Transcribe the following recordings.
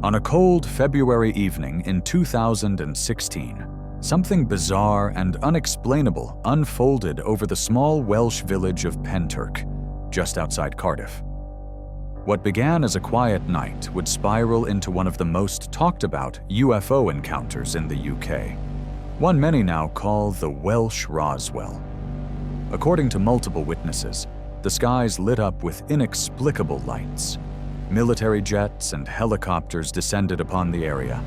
On a cold February evening in 2016, something bizarre and unexplainable unfolded over the small Welsh village of Pentyrch, just outside Cardiff. What began as a quiet night would spiral into one of the most talked about UFO encounters in the UK, one many now call the Welsh Roswell. According to multiple witnesses, the skies lit up with inexplicable lights. Military jets and helicopters descended upon the area.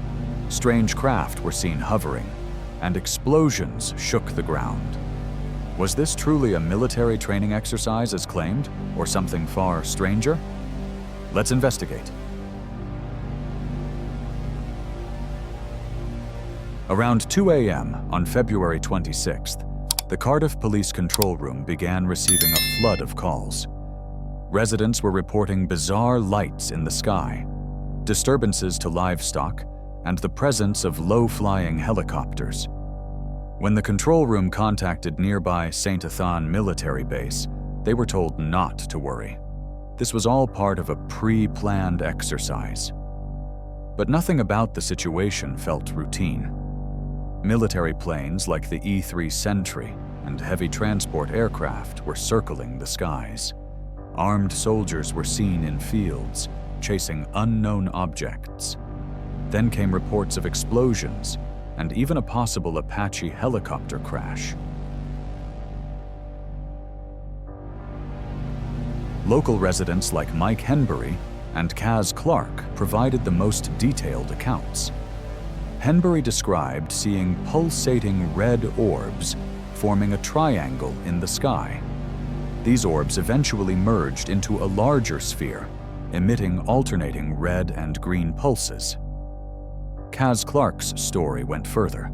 Strange craft were seen hovering, and explosions shook the ground. Was this truly a military training exercise as claimed, or something far stranger? Let's investigate. Around 2 a.m. on February 26th, the Cardiff Police Control Room began receiving a flood of calls. Residents were reporting bizarre lights in the sky, disturbances to livestock, and the presence of low-flying helicopters. When the control room contacted nearby St. Athan military base, they were told not to worry. This was all part of a pre-planned exercise. But nothing about the situation felt routine. Military planes like the E-3 Sentry and heavy transport aircraft were circling the skies. Armed soldiers were seen in fields, chasing unknown objects. Then came reports of explosions and even a possible Apache helicopter crash. Local residents like Mike Henbury and Kaz Clark provided the most detailed accounts. Henbury described seeing pulsating red orbs forming a triangle in the sky. These orbs eventually merged into a larger sphere, emitting alternating red and green pulses. Kaz Clark's story went further.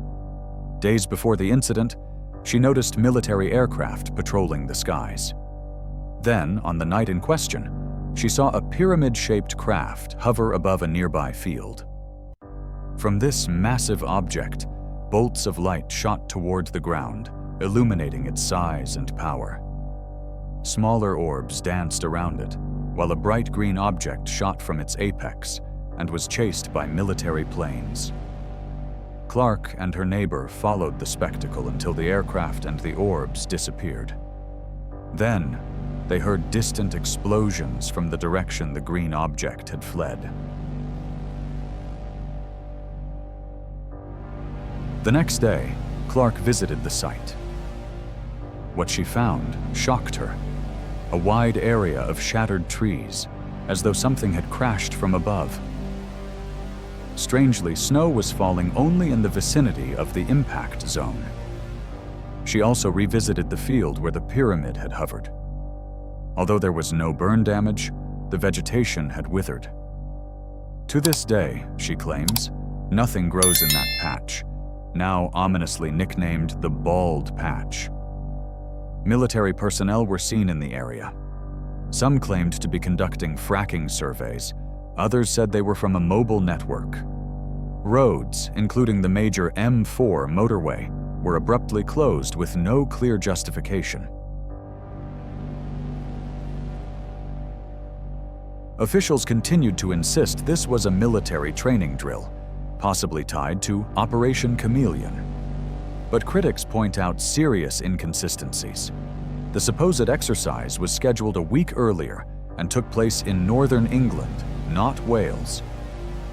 Days before the incident, she noticed military aircraft patrolling the skies. Then, on the night in question, she saw a pyramid-shaped craft hover above a nearby field. From this massive object, bolts of light shot toward the ground, illuminating its size and power. Smaller orbs danced around it, while a bright green object shot from its apex and was chased by military planes. Clark and her neighbor followed the spectacle until the aircraft and the orbs disappeared. Then, they heard distant explosions from the direction the green object had fled. The next day, Clark visited the site. What she found shocked her. A wide area of shattered trees, as though something had crashed from above. Strangely, snow was falling only in the vicinity of the impact zone. She also revisited the field where the pyramid had hovered. Although there was no burn damage, the vegetation had withered. To this day, she claims, nothing grows in that patch, now ominously nicknamed the Bald Patch. Military personnel were seen in the area. Some claimed to be conducting fracking surveys. Others said they were from a mobile network. Roads, including the major M4 motorway, were abruptly closed with no clear justification. Officials continued to insist this was a military training drill, possibly tied to Operation Chameleon. But critics point out serious inconsistencies. The supposed exercise was scheduled a week earlier and took place in northern England, not Wales.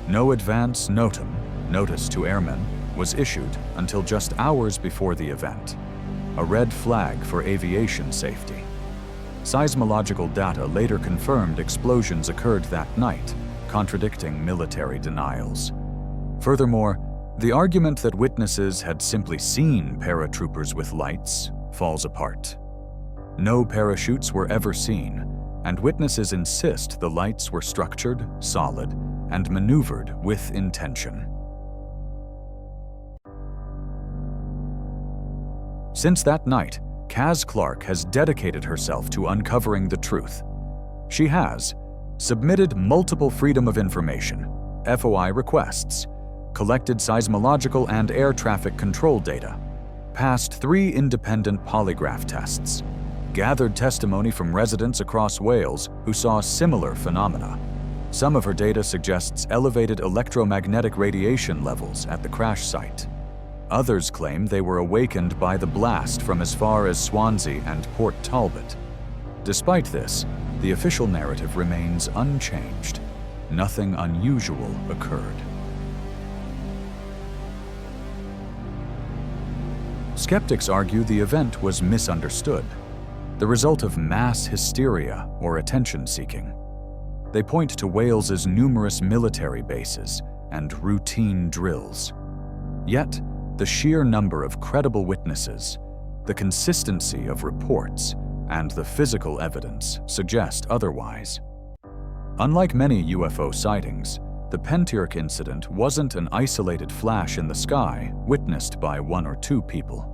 No advance notice to airmen, was issued until just hours before the event, a red flag for aviation safety. Seismological data later confirmed explosions occurred that night, contradicting military denials. Furthermore, the argument that witnesses had simply seen paratroopers with lights falls apart. No parachutes were ever seen, and witnesses insist the lights were structured, solid, and maneuvered with intention. Since that night, Kaz Clark has dedicated herself to uncovering the truth. She has submitted multiple Freedom of Information, FOI requests, collected seismological and air traffic control data, passed 3 independent polygraph tests, gathered testimony from residents across Wales who saw similar phenomena, Some of her data suggests elevated electromagnetic radiation levels at the crash site. Others claim they were awakened by the blast from as far as Swansea and Port Talbot. Despite this, the official narrative remains unchanged. Nothing unusual occurred. Skeptics argue the event was misunderstood, the result of mass hysteria or attention-seeking. They point to Wales's numerous military bases and routine drills. Yet, the sheer number of credible witnesses, the consistency of reports, and the physical evidence suggest otherwise. Unlike many UFO sightings, the Pentyrch Incident wasn't an isolated flash in the sky witnessed by one or two people.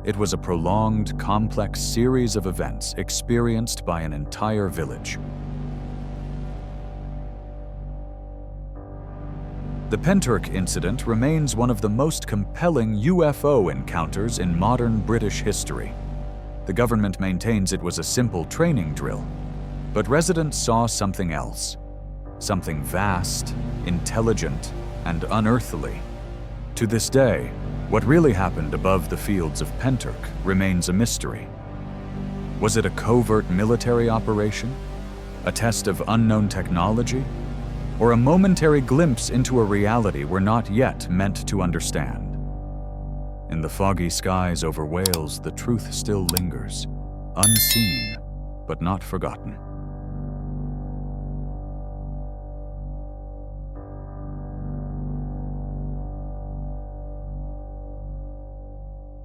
It was a prolonged, complex series of events experienced by an entire village. The Pentyrch Incident remains one of the most compelling UFO encounters in modern British history. The government maintains it was a simple training drill, but residents saw something else. Something vast, intelligent, and unearthly. To this day, what really happened above the fields of Pentyrch remains a mystery. Was it a covert military operation? A test of unknown technology? Or a momentary glimpse into a reality we're not yet meant to understand? In the foggy skies over Wales, the truth still lingers, unseen but not forgotten.